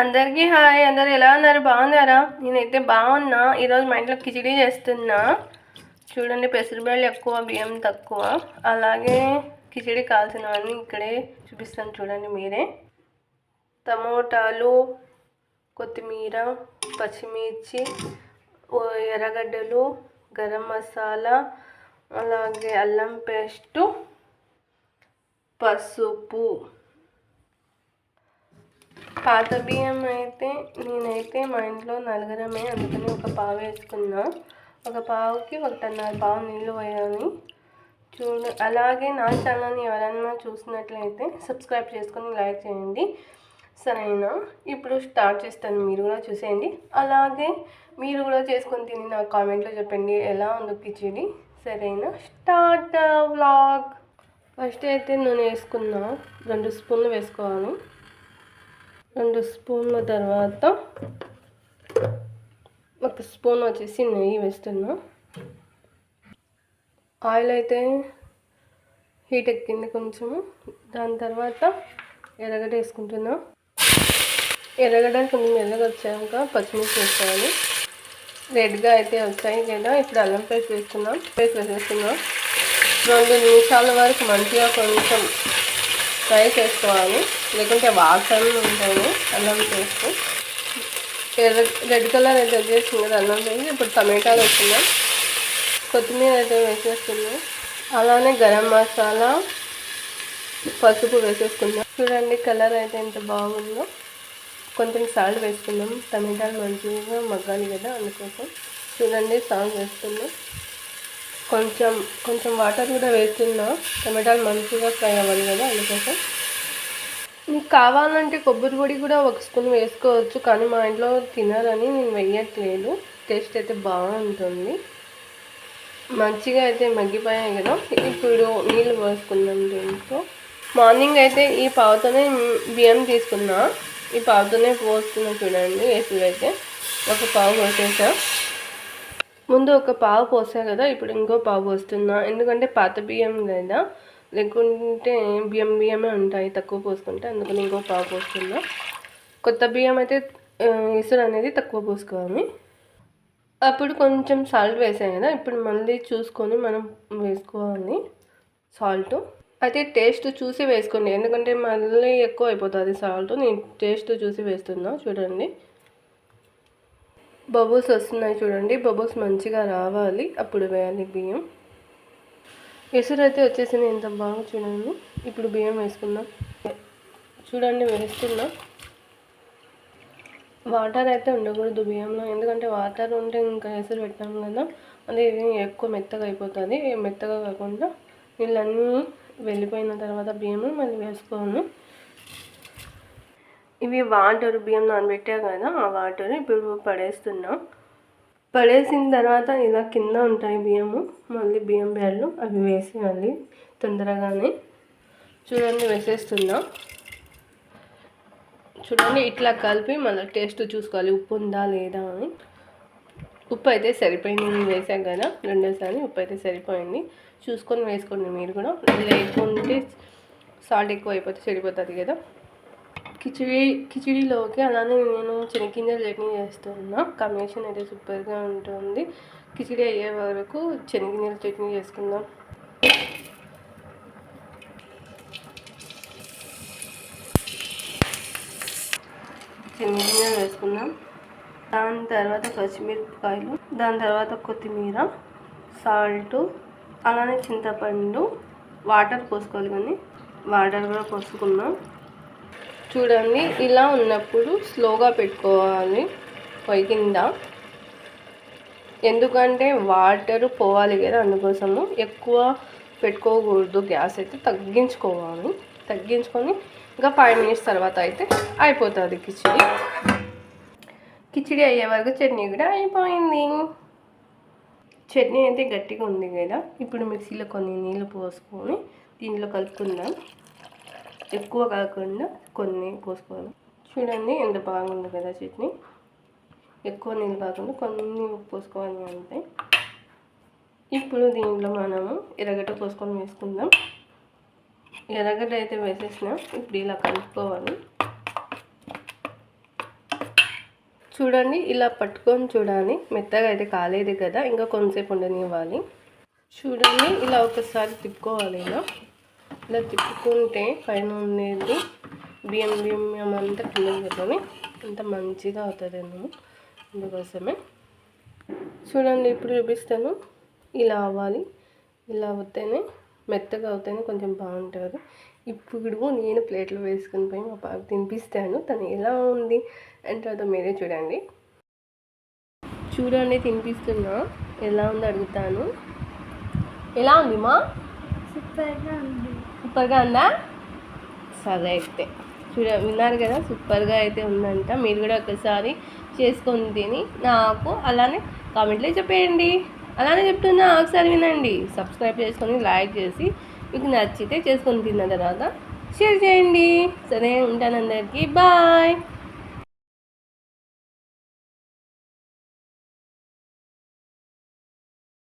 అందరికీ హాయ్. అందరు ఎలా ఉన్నారు? బాగున్నారా? నేనైతే బాగున్నా. ఈరోజు మా ఇంట్లో కిచిడీ చేస్తున్నా. చూడండి, పెసరబేళ్ళు ఎక్కువ, బియ్యం తక్కువ. అలాగే కిచిడీ కావాల్సినవన్నీ ఇక్కడే చూపిస్తాను, చూడండి మీరే. టమోటాలు, కొత్తిమీర, పచ్చిమిర్చి, ఎర్రగడ్డలు, గరం మసాలా, అలాగే అల్లం పేస్టు, పసుపు. పాత బియ్యం అయితే నేనైతే మా ఇంట్లో నలుగురమే, అందుకని ఒక పావు వేసుకున్నా. ఒక పావుకి 1.5 పావు నీళ్ళు పోయాలి. అలాగే నా ఛానల్ని ఎవరైనా చూసినట్లయితే సబ్స్క్రైబ్ చేసుకొని లైక్ చేయండి, సరేనా? ఇప్పుడు స్టార్ట్ చేస్తాను, మీరు కూడా చూసేయండి. అలాగే మీరు కూడా చేసుకొని తిని నాకు కామెంట్లో చెప్పండి ఎలా ఉందో కిచిడి, సరేనా? Start vlog. ఫస్ట్ అయితే నూనె వేసుకున్నా, 2 స్పూన్లు వేసుకోవాలి. 2 స్పూన్ల తర్వాత 1 స్పూన్ వచ్చేసి నెయ్యి వేస్తున్నా. ఆయిల్ అయితే హీట్ ఎక్కింది కొంచెము. దాని తర్వాత ఎర్రగడ్డ వేసుకుంటున్నా. ఎర్రగడ్డ కొంచెం ఎర్రగా వచ్చాక పచ్చిమిర్చి వేసుకోవాలి. రెడ్గా అయితే వచ్చాయి కదా. ఇప్పుడు అల్లం పేస్ట్ వేస్తున్నాం. వేసేస్తున్నాం. 2 నిమిషాల వరకు మంచిగా కొంచెం ఫ్రై చేసుకోవాలి, లేకుంటే వాసన ఉంటాయి అల్లం పేస్ట్. రెడ్ కలర్ అయితే వచ్చేసింది కదా అల్లం పేస్ట్. ఇప్పుడు టమాటాలు వేస్తున్నాం. కొత్తిమీర అయితే వేసేస్తున్నాం. అలానే గరం మసాలా, పసుపు వేసేసుకుందాం. చూడండి కలర్ అయితే ఎంత బాగుందో. కొంచెం సాల్ట్ వేసుకుందాం, టమాటాలు మంచిగా మగ్గాలి కదా, అందుకోసం. చూడండి సాల్ట్ వేస్తున్నాం. కొంచెం వాటర్ కూడా వేస్తున్నా, టమాటాలు మంచిగా ఫ్రై అవ్వాలి కదా, అందుకోసం. మీకు కావాలంటే కొబ్బరి పొడి కూడా 1 స్పూన్ వేసుకోవచ్చు, కానీ మా ఇంట్లో తినాలని నేను వేయట్లేదు. టేస్ట్ అయితే బాగుంటుంది. మంచిగా అయితే మగ్గిపోయాయి కదా. ఇప్పుడు నీళ్ళు పోసుకుందాం దీంట్లో. మార్నింగ్ అయితే ఈ పావుతోనే బియ్యం తీసుకున్నా, ఈ పావుతోనే పోస్తున్నా. చూడండి వేసుడు అయితే 1 పావు పోసేసా. ముందు 1 పావు పోసా కదా, ఇప్పుడు ఇంకో పావు పోస్తున్నా. ఎందుకంటే పాత బియ్యం కదా, లేకుంటే బియ్యమే ఉంటాయి తక్కువ పోసుకుంటే, అందుకని ఇంకో పావు పోస్తున్నా. కొత్త బియ్యం అయితే ఇసురు అనేది తక్కువ పోసుకోవాలి. అప్పుడు కొంచెం సాల్ట్ వేసాను కదా, ఇప్పుడు మళ్ళీ చూసుకొని మనం వేసుకోవాలి సాల్ట్. అయితే టేస్ట్ చూసి వేసుకోండి, ఎందుకంటే మళ్ళీ ఎక్కువ అయిపోతుంది సాల్ట్. నేను టేస్ట్ చూసి వేస్తున్నా. చూడండి బబుల్స్ వస్తున్నాయి, చూడండి. బబుల్స్ మంచిగా రావాలి, అప్పుడు వేయాలి బియ్యం. ఎసురు అయితే వచ్చేసింది ఎంత బాగా, చూడండి. ఇప్పుడు బియ్యం వేసుకుందాం. చూడండి వేస్తున్నా. వాటర్ అయితే ఉండకూడదు బియ్యంలో, ఎందుకంటే వాటర్ ఉంటే ఇంకా ఎసురు పెట్టాం కదా, అది ఎక్కువ మెత్తగా అయిపోతుంది. మెత్తగా కాకుండా నీళ్ళన్నీ వెళ్ళిపోయిన తర్వాత బియ్యం మళ్ళీ వేసుకోవాలి. ఇవి వాటర్, బియ్యం నానబెట్టా కదా, ఆ వాటర్ ఇప్పుడు పడేస్తున్నా. పడేసిన తర్వాత ఇలా కింద ఉంటాయి బియ్యము, మళ్ళీ బియ్యం బ్యాళ్ళు అవి వేసేయాలి తొందరగానే. చూడండి వేసేస్తున్నా. చూడండి ఇట్లా కలిపి మళ్ళీ టేస్ట్ చూసుకోవాలి, ఉప్పు ఉందా లేదా అని. ఉప్పు అయితే సరిపోయింది, నేను వేసాను కదా రెండోసారి. ఉప్పు అయితే సరిపోయింది, చూసుకొని వేసుకోండి మీరు కూడా. లేకుంటే సాల్ట్ ఎక్కువ అయిపోతే చెడిపోతుంది కదా. కిచిడీలోకి అలానే నేను శనగగింజల చట్నీ చేస్తున్నా. కాంబినేషన్ అయితే సూపర్గా ఉంటుంది. కిచిడీ అయ్యే వరకు శనగగింజల చట్నీ చేసుకుందాం. శనగగింజలు వేసుకుందాం. దాని తర్వాత పచ్చిమిరపకాయలు, దాని తర్వాత కొత్తిమీర, సాల్ట్, అలానే చింతపండు, వాటర్ పోసుకోవాలి. కానీ వాటర్ కూడా పోసుకుందాం. చూడండి ఇలా ఉన్నప్పుడు స్లోగా పెట్టుకోవాలి పొయ్యి కింద, ఎందుకంటే వాటర్ పోవాలి కదా, అందుకోసము. ఎక్కువ పెట్టుకోకూడదు, గ్యాస్ అయితే తగ్గించుకోవాలి. తగ్గించుకొని ఇంకా 5 మినిట్స్ తర్వాత అయితే అయిపోతుంది కిచిడి. కిచిడి అయ్యే వరకు చట్నీ కూడా అయిపోయింది. చట్నీ అయితే గట్టిగా ఉంది కదా, ఇప్పుడు మిక్సీలో కొన్ని నీళ్ళు పోసుకొని దీంట్లో కలుపుకుందాం. ఎక్కువ కాకుండా కొన్ని పోసుకోవాలి. చూడండి ఎంత బాగుంది కదా చట్నీ. ఎక్కువ నీళ్ళు కాకుండా కొన్ని పోసుకోవాలి అంతే. ఇప్పుడు దీంట్లో మనము ఎర్రగడ్డ పోసుకొని వేసుకుందాం. ఎర్రగడ్డ అయితే వేసేసినా. ఇప్పుడు ఇలా కలుపుకోవాలి. చూడండి ఇలా పట్టుకొని చూడాలి, మెత్తగా అయితే కాలేదు కదా, ఇంకా కొంతసేపు ఉండనివ్వాలి. చూడండి ఇలా ఒకసారి తిప్పుకోవాలి. ఇలా తిప్పుకుంటే పైన ఉండేది బియ్యం అంతా కిందకి పెట్టుకొని అంత మంచిగా అవుతుంది అన్నము. అందుకోసమే చూడండి ఇప్పుడు చూపిస్తాను. ఇలా అవ్వాలి, ఇలా అవుతేనే మెత్తగా అవుతేనే కొంచెం బాగుంటుంది. ఇప్పుడు నేను ప్లేట్లో వేసుకొని పోయి మా పాపకి తినిపిస్తాను. తను ఎలా ఉంది అంటే మీరే చూడండి. తినిపిస్తున్నా, ఎలా ఉంది అడుగుతాను. ఎలా ఉంది మా? సూపర్గా ఉందా? సరే అయితే విన్నారు కదా, సూపర్గా అయితే ఉందంట. మీరు కూడా ఒకసారి చేసుకొని తిని నాకు అలానే కామెంట్లో చెప్పేయండి. అలానే చెప్తున్నా, ఒకసారి వినండి. సబ్స్క్రైబ్ చేసుకొని లైక్ చేసి మీకు నచ్చితే చేసుకొని తిన్న తర్వాత షేర్ చేయండి. సరే ఉంటాను, అందరికీ బాయ్.